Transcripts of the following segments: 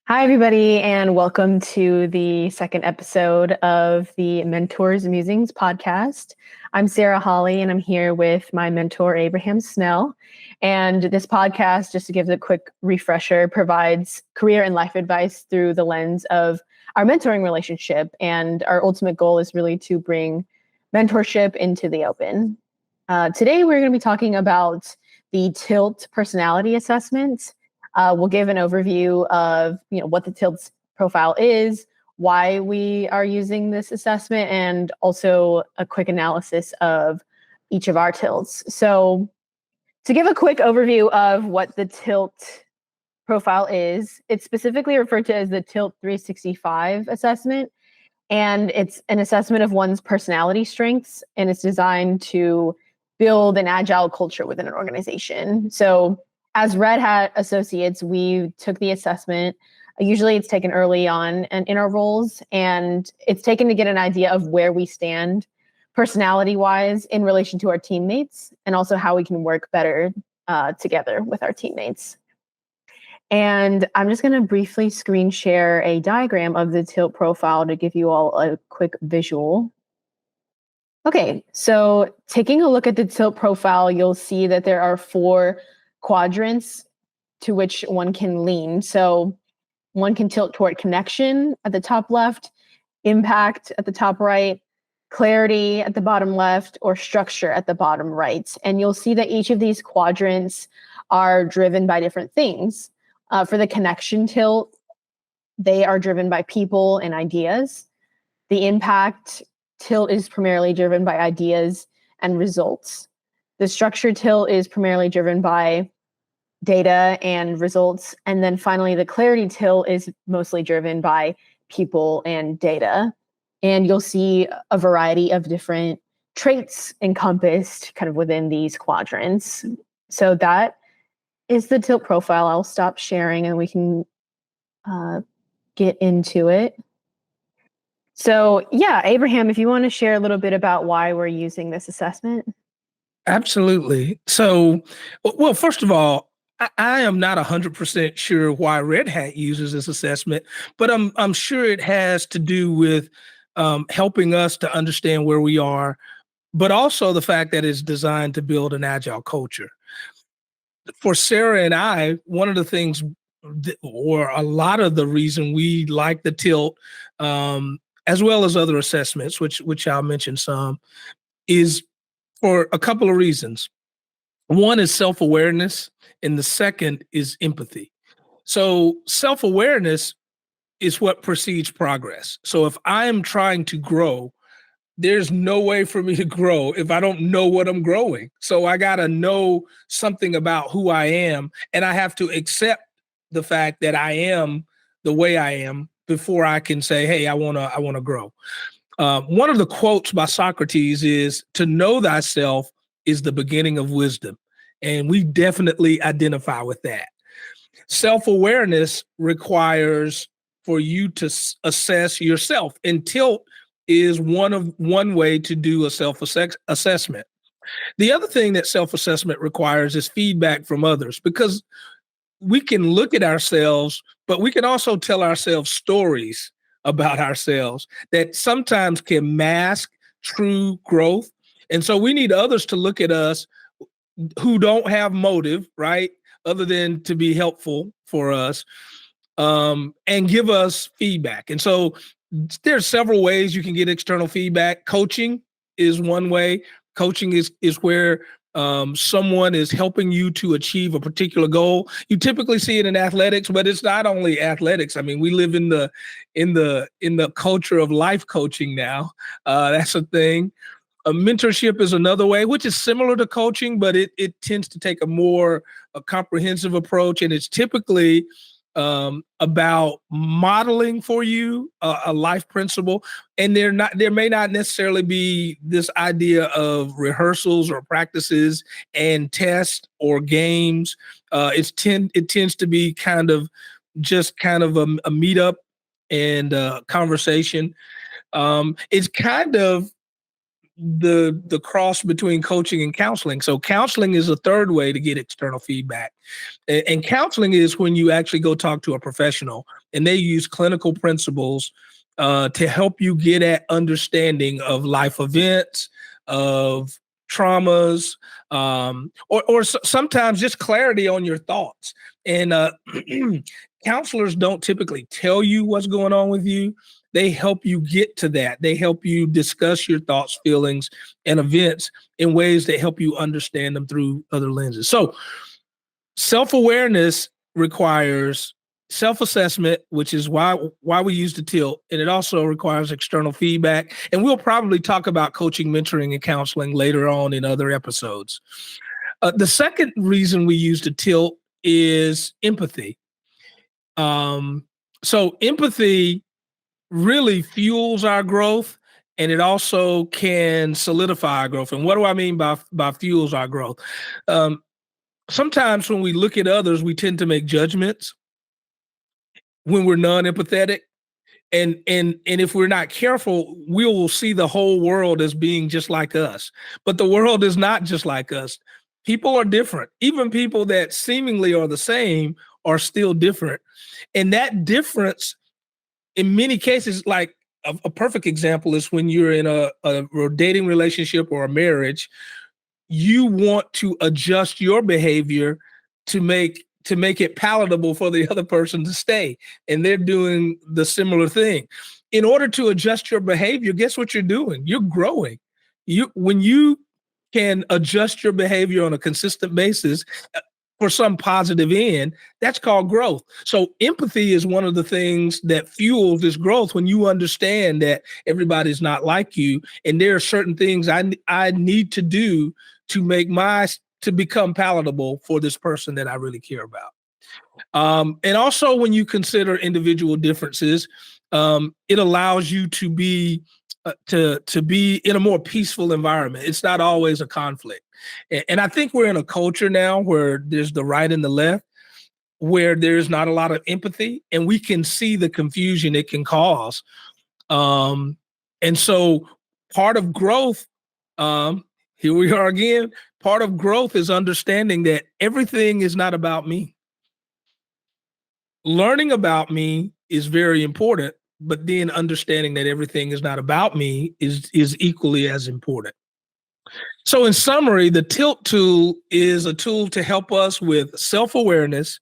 Hi, everybody, and welcome to the second episode of the Mentors Musings podcast. I'm Sarah Holly, and I'm here with my mentor, Abraham Snell. And this podcast, just to give a quick refresher, provides career and life advice through the lens of our mentoring relationship. And our ultimate goal is really to bring mentorship into the open. Today, we're going to be talking about the TILT personality assessment. We'll give an overview of what the TILT profile is, why we are using this assessment, and also a quick analysis of each of our TILTs. So to give a quick overview of what the TILT profile is, it's specifically referred to as the TILT 365 assessment, and it's an assessment of one's personality strengths, and it's designed to build an agile culture within an organization. So as Red Hat associates, we took the assessment. Usually it's taken early on in our roles, and it's taken to get an idea of where we stand personality-wise in relation to our teammates, and also how we can work better together with our teammates. And I'm just going to briefly screen share a diagram of the TILT profile to give you all a quick visual. Okay, so taking a look at the TILT profile, you'll see that there are 4 quadrants to which one can lean. So one can tilt toward connection at the top left, impact at the top right, clarity at the bottom left, or structure at the bottom right. And you'll see that each of these quadrants are driven by different things. For the connection tilt, they are driven by people and ideas. The impact tilt is primarily driven by ideas and results. The structure tilt is primarily driven by data and results. And then finally, the clarity tilt is mostly driven by people and data. And you'll see a variety of different traits encompassed kind of within these quadrants. So that is the TILT profile. I'll stop sharing and we can get into it. So yeah, Abraham, if you want to share a little bit about why we're using this assessment. Absolutely. So, well, first of all, I am not 100% sure why Red Hat uses this assessment, but I'm sure it has to do with helping us to understand where we are, but also the fact that it's designed to build an agile culture. For Sarah and I, one of the things, or a lot of the reason we like the TILT, as well as other assessments, which I'll mention some, is for a couple of reasons. One is self-awareness, and the second is empathy. So self-awareness is what precedes progress. So if I am trying to grow, there's no way for me to grow if I don't know what I'm growing. So I got to know something about who I am, and I have to accept the fact that I am the way I am before I can say, hey, I want to grow. One of the quotes by Socrates is, to know thyself is the beginning of wisdom. And we definitely identify with that. Self-awareness requires for you to assess yourself. And TILT is one way to do a self-assessment. The other thing that self-assessment requires is feedback from others, because we can look at ourselves, but we can also tell ourselves stories about ourselves that sometimes can mask true growth. And so we need others to look at us who don't have motive, right, other than to be helpful for us, and give us feedback. And so there's several ways you can get external feedback. Coaching is one way. Coaching is where someone is helping you to achieve a particular goal. You typically see it in athletics, but it's not only athletics. I mean, we live in the culture of life coaching now. That's a thing. A mentorship is another way, which is similar to coaching, but it tends to take a more comprehensive approach, and it's typically about modeling for you a life principle. And there may not necessarily be this idea of rehearsals or practices and tests or games. It tends to be kind of a meetup and conversation. It's kind of the cross between coaching and counseling. So counseling is a third way to get external feedback. And counseling is when you actually go talk to a professional and they use clinical principles to help you get at understanding of life events, of traumas, or sometimes just clarity on your thoughts. And counselors don't typically tell you what's going on with you. They help you get to that. They help you discuss your thoughts, feelings, and events in ways that help you understand them through other lenses. So self-awareness requires self-assessment, which is why we use the tilt, and it also requires external feedback. And we'll probably talk about coaching, mentoring, and counseling later on in other episodes. The second reason we use the tilt is empathy. So empathy really fuels our growth, and it also can solidify our growth. And what do I mean by fuels our growth? Sometimes when we look at others, we tend to make judgments when we're non-empathetic. And if we're not careful, we will see the whole world as being just like us. But the world is not just like us. People are different. Even people that seemingly are the same are still different. And that difference, in many cases, like a perfect example is when you're in a dating relationship or a marriage, you want to adjust your behavior to make it palatable for the other person to stay, and they're doing the similar thing. In order to adjust your behavior, guess what you're doing? You're growing. When you can adjust your behavior on a consistent basis for some positive end, that's called growth. So empathy is one of the things that fuels this growth. When you understand that everybody's not like you, and there are certain things I need to do to become palatable for this person that I really care about. And also when you consider individual differences, it allows you to be in a more peaceful environment. It's not always a conflict. And I think we're in a culture now where there's the right and the left, where there's not a lot of empathy, and we can see the confusion it can cause. And so part of growth, here we are again, part of growth is understanding that everything is not about me. Learning about me is very important, but then understanding that everything is not about me is equally as important. So in summary, the tilt tool is a tool to help us with self-awareness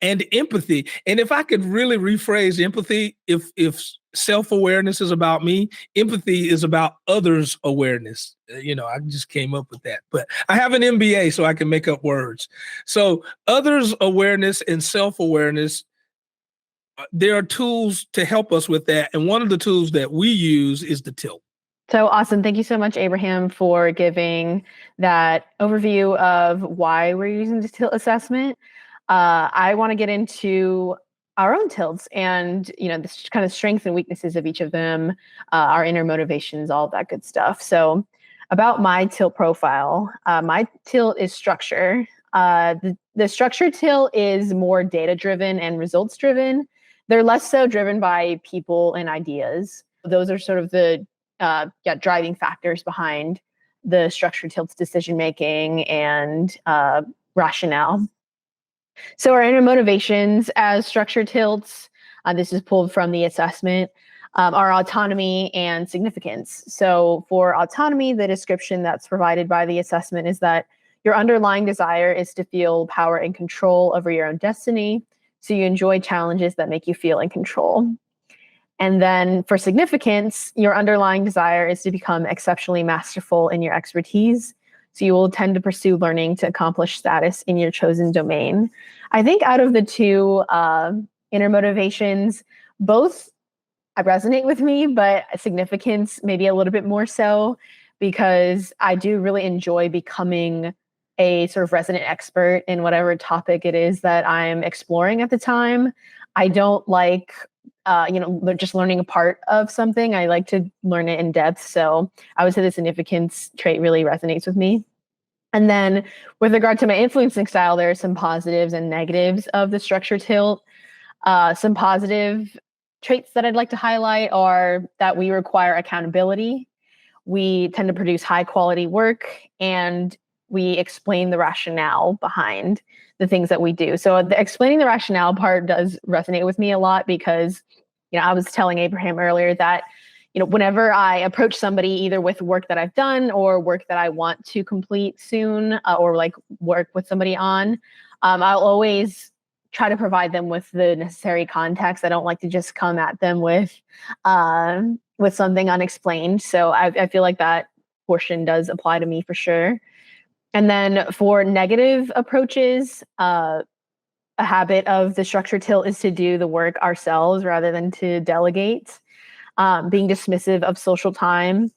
and empathy. And if I could really rephrase empathy, if self-awareness is about me, empathy is about others' awareness. I just came up with that, but I have an MBA, so I can make up words. So others' awareness and self-awareness, there are tools to help us with that. And one of the tools that we use is the tilt. So awesome. Thank you so much, Abraham, for giving that overview of why we're using the tilt assessment. I want to get into our own tilts and, the kind of strengths and weaknesses of each of them, our inner motivations, all of that good stuff. So about my tilt profile, my tilt is structure. The structure tilt is more data-driven and results-driven. They're less so driven by people and ideas. Those are sort of the driving factors behind the structure tilt's decision-making and rationale. So our inner motivations as structure tilts, this is pulled from the assessment, are autonomy and significance. So for autonomy, the description that's provided by the assessment is that your underlying desire is to feel power and control over your own destiny. So you enjoy challenges that make you feel in control. And then for significance, your underlying desire is to become exceptionally masterful in your expertise. So you will tend to pursue learning to accomplish status in your chosen domain. I think out of the two inner motivations, both resonate with me, but significance maybe a little bit more so, because I do really enjoy becoming a sort of resident expert in whatever topic it is that I'm exploring at the time. I don't like just learning a part of something. I like to learn it in depth. So I would say the significance trait really resonates with me. And then with regard to my influencing style, there are some positives and negatives of the structure tilt. Some positive traits that I'd like to highlight are that we require accountability. We tend to produce high quality work, and we explain the rationale behind the things that we do. So the explaining the rationale part does resonate with me a lot because, I was telling Abraham earlier that, whenever I approach somebody either with work that I've done or work that I want to complete soon, or like work with somebody on, I'll always try to provide them with the necessary context. I don't like to just come at them with something unexplained. So I feel like that portion does apply to me for sure. And then for negative approaches, a habit of the structure tilt is to do the work ourselves rather than to delegate, being dismissive of social time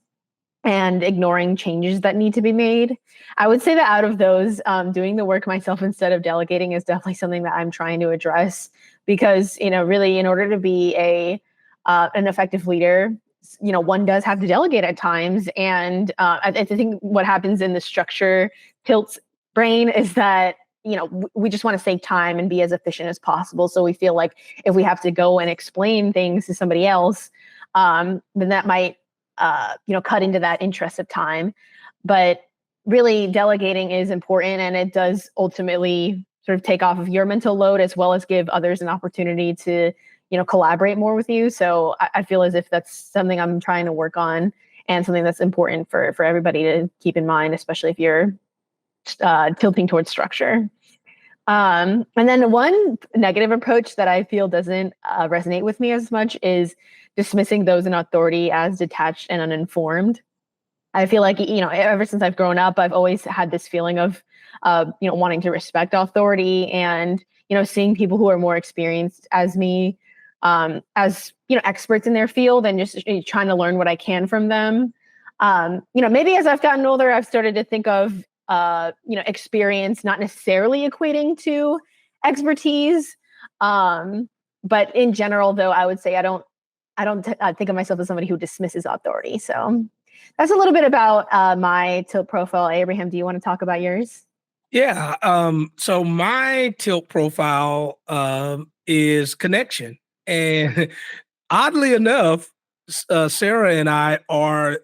and ignoring changes that need to be made. I would say that out of those, doing the work myself instead of delegating is definitely something that I'm trying to address because, really in order to be an effective leader, one does have to delegate at times. And I think what happens in the structure tilts brain is that, we just want to save time and be as efficient as possible. So we feel like if we have to go and explain things to somebody else, then that might, cut into that interest of time. But really delegating is important, and it does ultimately sort of take off of your mental load as well as give others an opportunity to, collaborate more with you. So I feel as if that's something I'm trying to work on and something that's important for everybody to keep in mind, especially if you're tilting towards structure. And then one negative approach that I feel doesn't resonate with me as much is dismissing those in authority as detached and uninformed. I feel like, ever since I've grown up, I've always had this feeling of, wanting to respect authority and, seeing people who are more experienced as me, as, experts in their field and just trying to learn what I can from them. Maybe as I've gotten older, I've started to think of, experience not necessarily equating to expertise. But in general, though, I would say I don't think of myself as somebody who dismisses authority. So that's a little bit about my tilt profile. Abraham, do you want to talk about yours? Yeah. So my tilt profile is connection. And oddly enough, Sarah and I are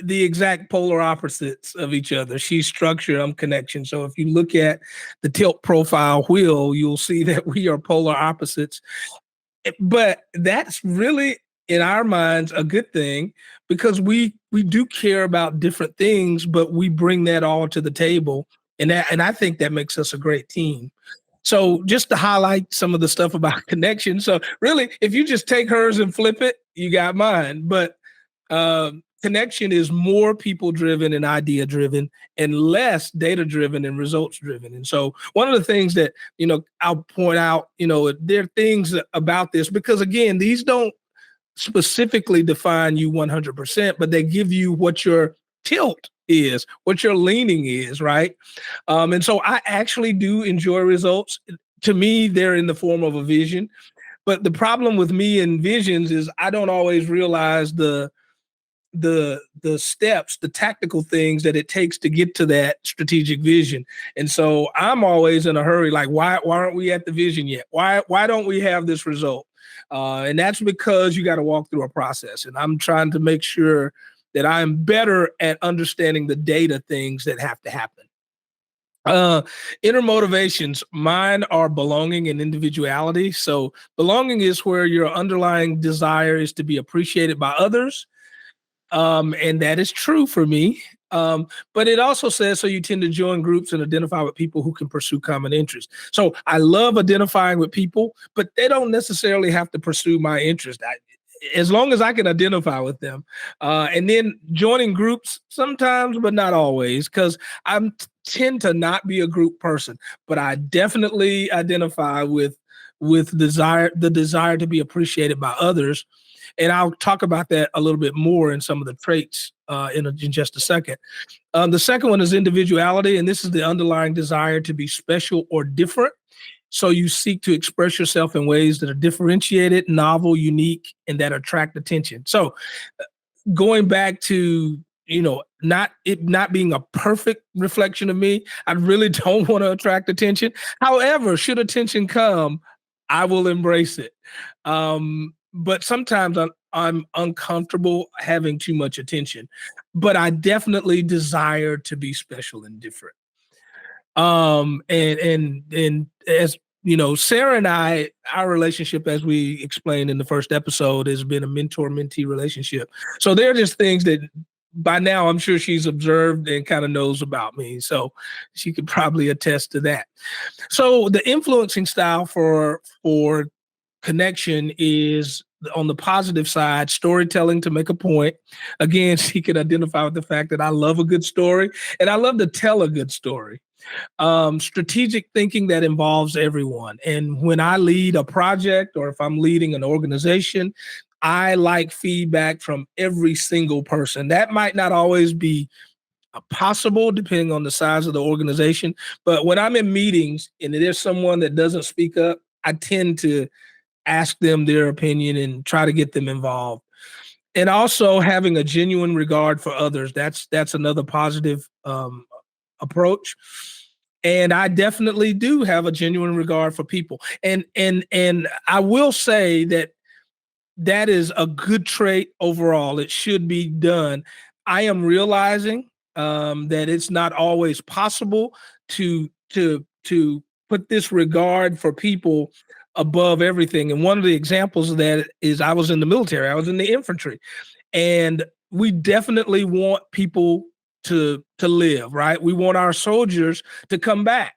the exact polar opposites of each other. She's structure, I'm connection. So if you look at the tilt profile wheel, you'll see that we are polar opposites. But that's really in our minds a good thing because we do care about different things, but we bring that all to the table. And I think that makes us a great team. So just to highlight some of the stuff about connection. So really, if you just take hers and flip it, you got mine. But connection is more people driven and idea driven and less data driven and results driven. And so one of the things that, I'll point out, there are things about this because again, these don't specifically define you 100%, but they give you what your tilt is, what your leaning is, right? And so I actually do enjoy results. To me, they're in the form of a vision. But the problem with me and visions is I don't always realize the steps, the tactical things that it takes to get to that strategic vision. And so I'm always in a hurry, like, why aren't we at the vision yet? Why don't we have this result? And that's because you got to walk through a process. And I'm trying to make sure that I'm better at understanding the data things that have to happen. Inner motivations, mine are belonging and individuality. So belonging is where your underlying desire is to be appreciated by others. And that is true for me. But it also says so you tend to join groups and identify with people who can pursue common interests. So I love identifying with people, but they don't necessarily have to pursue my interest. As long as I can identify with them. And then joining groups sometimes, but not always, because I tend to not be a group person, but I definitely identify with the desire to be appreciated by others. And I'll talk about that a little bit more in some of the traits in just a second. The second one is individuality, and this is the underlying desire to be special or different. So you seek to express yourself in ways that are differentiated, novel, unique, and that attract attention. So going back to not being a perfect reflection of me, I really don't want to attract attention. However, should attention come, I will embrace it. But sometimes I'm uncomfortable having too much attention. But I definitely desire to be special and different. And as you know, Sarah and I, our relationship, as we explained in the first episode, has been a mentor-mentee relationship. So there are just things that by now I'm sure she's observed and kind of knows about me. So she could probably attest to that. So the influencing style for connection is on the positive side, storytelling to make a point. Again, she can identify with the fact that I love a good story and I love to tell a good story. Strategic thinking that involves everyone. And when I lead a project or if I'm leading an organization, I like feedback from every single person. That might not always be possible depending on the size of the organization. But when I'm in meetings and there's someone that doesn't speak up, I tend to ask them their opinion and try to get them involved. And also having a genuine regard for others. That's another positive approach. And I definitely do have a genuine regard for people. And I will say that that is a good trait overall. It should be done. I am realizing that it's not always possible to put this regard for people above everything. And one of the examples of that is I was in the military. I was in the infantry, and we definitely want people to live, right? We want our soldiers to come back.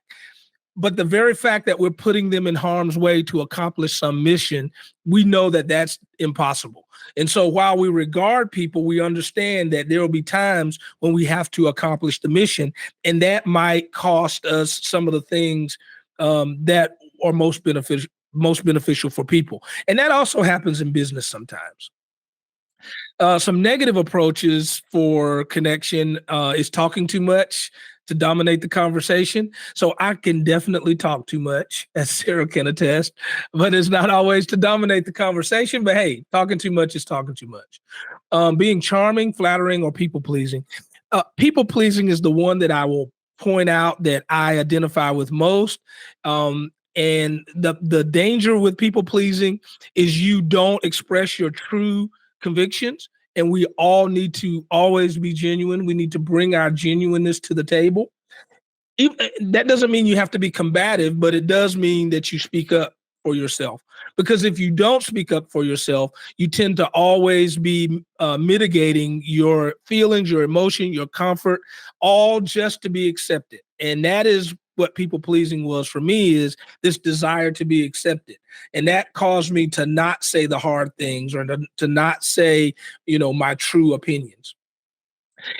But the very fact that we're putting them in harm's way to accomplish some mission, we know that that's impossible. And so while we regard people, we understand that there will be times when we have to accomplish the mission, and that might cost us some of the things that are most beneficial for people. And that also happens in business sometimes. Some negative approaches for connection is talking too much to dominate the conversation. So I can definitely talk too much, as Sarah can attest, but it's not always to dominate the conversation. But hey, talking too much is talking too much. Being charming, flattering, or people pleasing. People pleasing is the one that I will point out that I identify with most. And the danger with people pleasing is you don't express your true convictions, and we all need to always be genuine. We need to bring our genuineness to the table. That doesn't mean you have to be combative, but it does mean that you speak up for yourself. Because if you don't speak up for yourself, you tend to always be mitigating your feelings, your emotion, your comfort, all just to be accepted. And that is what people pleasing was for me, is this desire to be accepted. And that caused me to not say the hard things or to not say, my true opinions.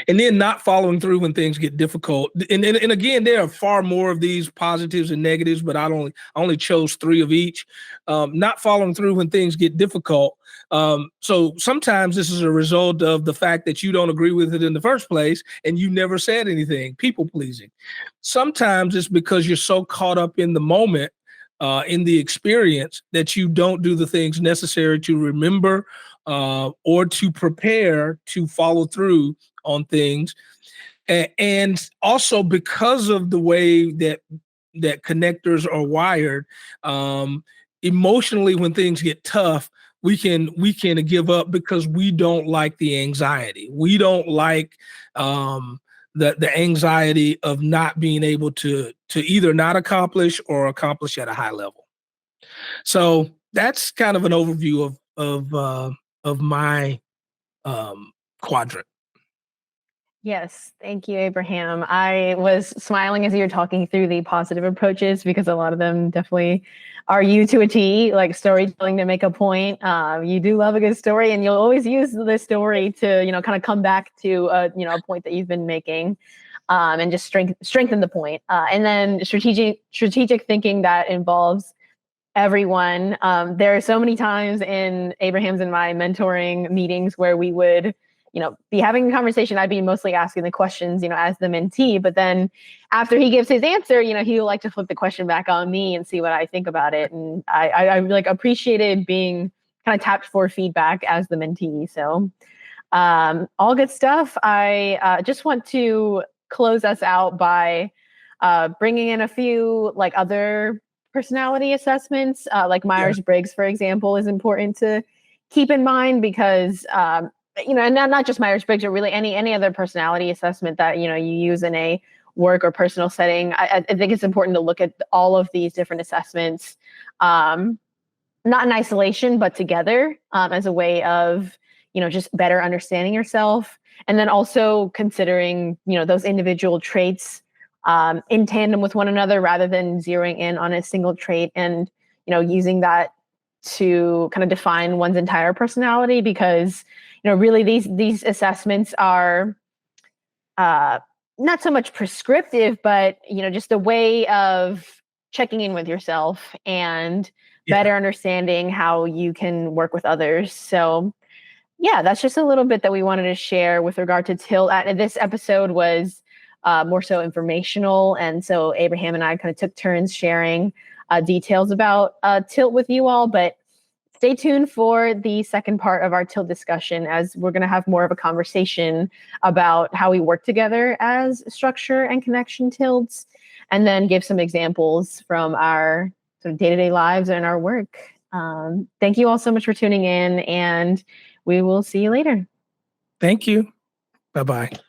And then not following through when things get difficult. And again, there are far more of these positives and negatives, but I only chose 3 of each. Not following through when things get difficult. So sometimes this is a result of the fact that you don't agree with it in the first place and you never said anything. People pleasing. Sometimes it's because you're so caught up in the moment, in the experience, that you don't do the things necessary to remember or to prepare to follow through on things. And also because of the way that connectors are wired, emotionally, when things get tough, we can give up because we don't like the anxiety. We don't like the anxiety of not being able to either not accomplish or accomplish at a high level. So that's kind of an overview of my quadrant. Yes, thank you, Abraham. I was smiling as you were talking through the positive approaches because a lot of them definitely are you to a T, like storytelling to make a point. You do love a good story, and you'll always use the story to, kind of come back to a point that you've been making, and just strengthen the point. And then strategic thinking that involves everyone. There are so many times in Abraham's and my mentoring meetings where we would be having a conversation. I'd be mostly asking the questions, as the mentee, but then after he gives his answer, he'll like to flip the question back on me and see what I think about it. And I like appreciated being kind of tapped for feedback as the mentee. So all good stuff. I just want to close us out by bringing in a few like other personality assessments, like Myers-Briggs, for example, is important to keep in mind because and not just Myers-Briggs, or really any other personality assessment that you use in a work or personal setting, I think it's important to look at all of these different assessments, not in isolation, but together, as a way of, just better understanding yourself. And then also considering, those individual traits in tandem with one another rather than zeroing in on a single trait and, using that to kind of define one's entire personality, because, really these assessments are not so much prescriptive, but, just a way of checking in with yourself and better understanding how you can work with others. So yeah, that's just a little bit that we wanted to share with regard to tilt. This episode was more so informational. And so Abraham and I kind of took turns sharing details about tilt with you all, but stay tuned for the second part of our tilt discussion, as we're going to have more of a conversation about how we work together as structure and connection tilts, and then give some examples from our sort of day-to-day lives and our work. Thank you all so much for tuning in, and we will see you later. Thank you. Bye-bye.